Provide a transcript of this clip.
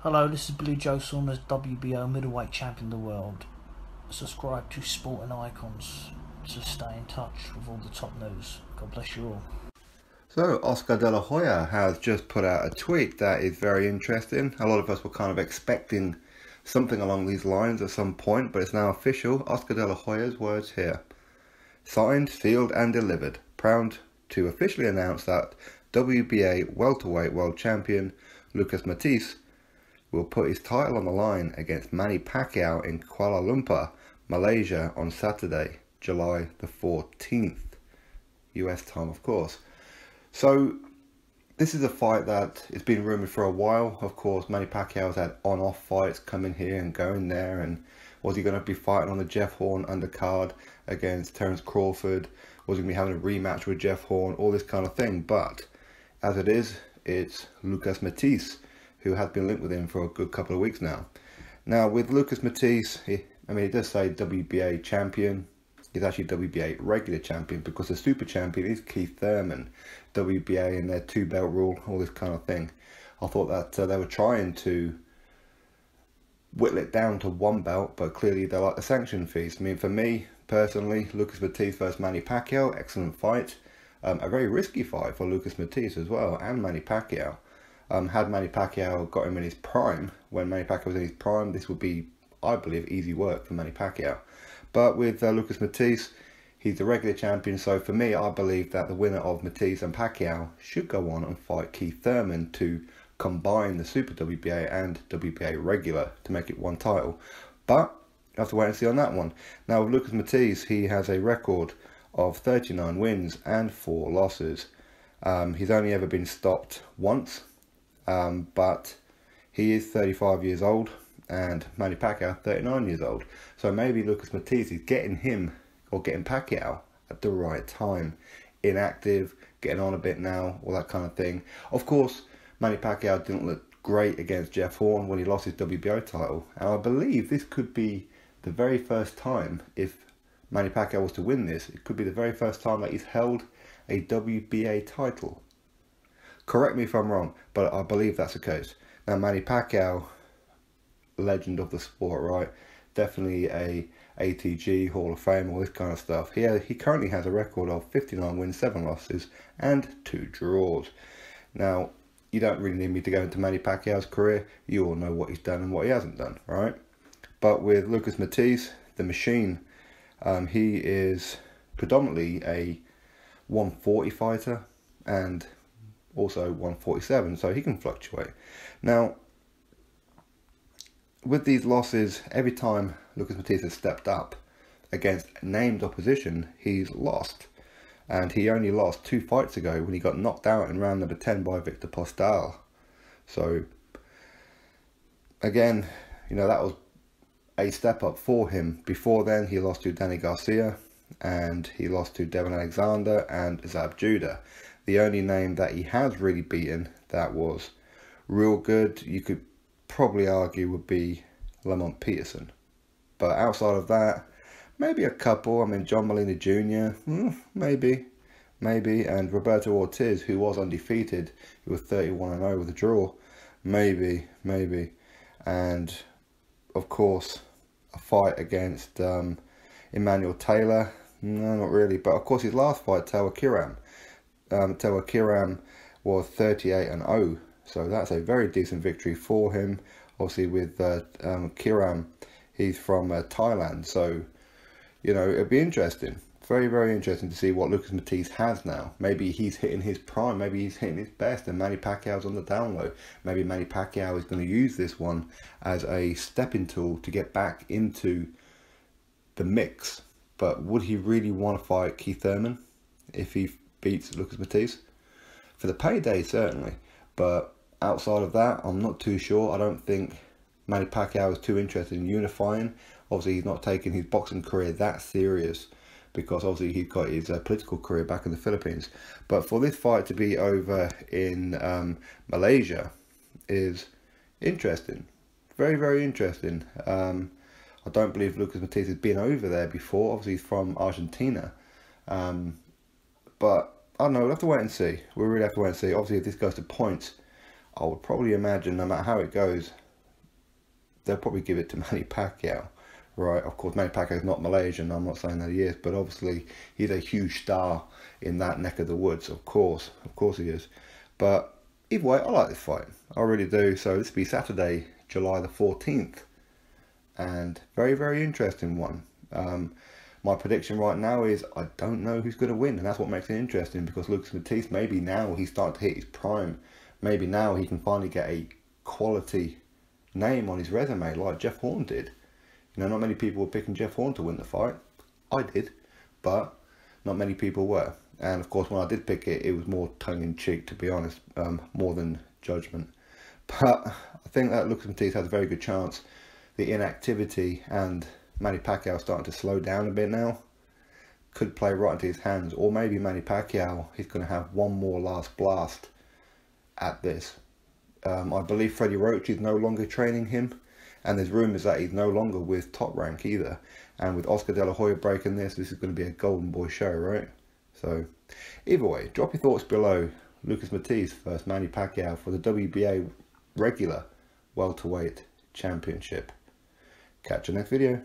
Hello, this is Blue Joe Saunders, WBA middleweight champion of the world. Subscribe to Sport and Icons to stay in touch with all the top news. God bless you all. So, Oscar De La Hoya has just put out a tweet that is very interesting. A lot of us were kind of expecting something along these lines at some point, but it's now official. Oscar De La Hoya's words here. Signed, sealed and delivered. Proud to officially announce that WBA welterweight world champion Lucas Matthysse will put his title on the line against Manny Pacquiao in Kuala Lumpur, Malaysia on Saturday, July the 14th. US time, of course. So, this is a fight that has been rumoured for a while. Of course, Manny Pacquiao's had on-off fights coming here and going there. And was he going to be fighting on the Jeff Horn undercard against Terence Crawford? Was he going to be having a rematch with Jeff Horn? All this kind of thing. But, as it is, it's Lucas Matthysse, who has been linked with him for a good couple of weeks now. Now, with Lucas Matthysse, he does say WBA champion. He's actually WBA regular champion because the super champion is Keith Thurman. WBA and their two-belt rule, all this kind of thing. I thought that they were trying to whittle it down to one belt, but clearly they like the sanction fees. I mean, for me, personally, Lucas Matthysse versus Manny Pacquiao, excellent fight. A very risky fight for Lucas Matthysse as well, and Manny Pacquiao. Had Manny Pacquiao got him in his prime, when Manny Pacquiao was in his prime, this would be, I believe, easy work for Manny Pacquiao. But with Lucas Matthysse, he's the regular champion, so for me, I believe that the winner of Matthysse and Pacquiao should go on and fight Keith Thurman to combine the Super WBA and WBA regular to make it one title. But, you have to wait and see on that one. Now, with Lucas Matthysse, he has a record of 39 wins and 4 losses. He's only ever been stopped once. But he is 35 years old and Manny Pacquiao 39 years old. So maybe Lucas Matthysse is getting him or getting Pacquiao at the right time. Inactive, getting on a bit now, all that kind of thing. Of course, Manny Pacquiao didn't look great against Jeff Horn when he lost his WBO title. And I believe this could be the very first time, if Manny Pacquiao was to win this, it could be the very first time that he's held a WBA title. Correct me if I'm wrong, but I believe that's the case. Now, Manny Pacquiao, legend of the sport, right? Definitely a ATG, Hall of Fame, all this kind of stuff. He currently has a record of 59 wins, 7 losses, and 2 draws. Now, you don't really need me to go into Manny Pacquiao's career. You all know what he's done and what he hasn't done, right? But with Lucas Matthysse, the machine, he is predominantly a 140 fighter and also 147, so he can fluctuate. Now, with these losses, every time Lucas Matthysse has stepped up against named opposition, he's lost. And he only lost 2 fights ago when he got knocked out in round number 10 by Victor Postal. So, again, you know, that was a step up for him. Before then, he lost to Danny Garcia, and he lost to Devon Alexander and Zab Judah. The only name that he has really beaten that was real good, you could probably argue, would be Lamont Peterson. But outside of that, maybe a couple. I mean, John Molina Jr., maybe. And Roberto Ortiz, who was undefeated, who was 31-0 with a draw, maybe. And, of course, a fight against Emmanuel Taylor, no, not really. But, of course, his last fight, Taylor Kiram. Taylor Kiram was 38-0, so that's a very decent victory for him. Obviously, with Kiram, he's from Thailand, so you know it'll be interesting, very interesting to see what Lucas Matthysse has now. Maybe he's hitting his prime, maybe he's hitting his best, and Manny Pacquiao's on the down low. Maybe Manny Pacquiao is going to use this one as a stepping tool to get back into the mix. But would he really want to fight Keith Thurman if he beats Lucas Matthysse? For the payday, certainly, but outside of that, I'm not too sure. I don't think Manny Pacquiao is too interested in unifying. Obviously, he's not taking his boxing career that serious because obviously he's got his political career back in the Philippines. But for this fight to be over in Malaysia is interesting, very interesting. I don't believe Lucas Matthysse has been over there before. Obviously, he's from Argentina. But I don't know, we'll have to wait and see. We really have to wait and see. Obviously, if this goes to points, I would probably imagine, no matter how it goes, they'll probably give it to Manny Pacquiao, right? Of course, Manny Pacquiao is not Malaysian. I'm not saying that he is, but obviously he's a huge star in that neck of the woods. Of course he is. But either way, I like this fight. I really do. So this will be Saturday, July the 14th, and very, very interesting one. My prediction right now is I don't know who's going to win, and that's what makes it interesting, because Lucas Matthysse, maybe now he's starting to hit his prime. Maybe now he can finally get a quality name on his resume like Jeff Horn did. You know, not many people were picking Jeff Horn to win the fight. I did, but not many people were. And of course, when I did pick it, it was more tongue-in-cheek, to be honest, more than judgment. But I think that Lucas Matthysse has a very good chance. The inactivity and Manny Pacquiao starting to slow down a bit now could play right into his hands. Or maybe Manny Pacquiao, he's going to have one more last blast at this. I believe Freddie Roach is no longer training him, and there's rumours that he's no longer with Top Rank either. And with Oscar De La Hoya breaking this is going to be a golden boy show, right? So either way, drop your thoughts below. Lucas Matthysse versus Manny Pacquiao for the WBA regular welterweight championship. Catch you next video.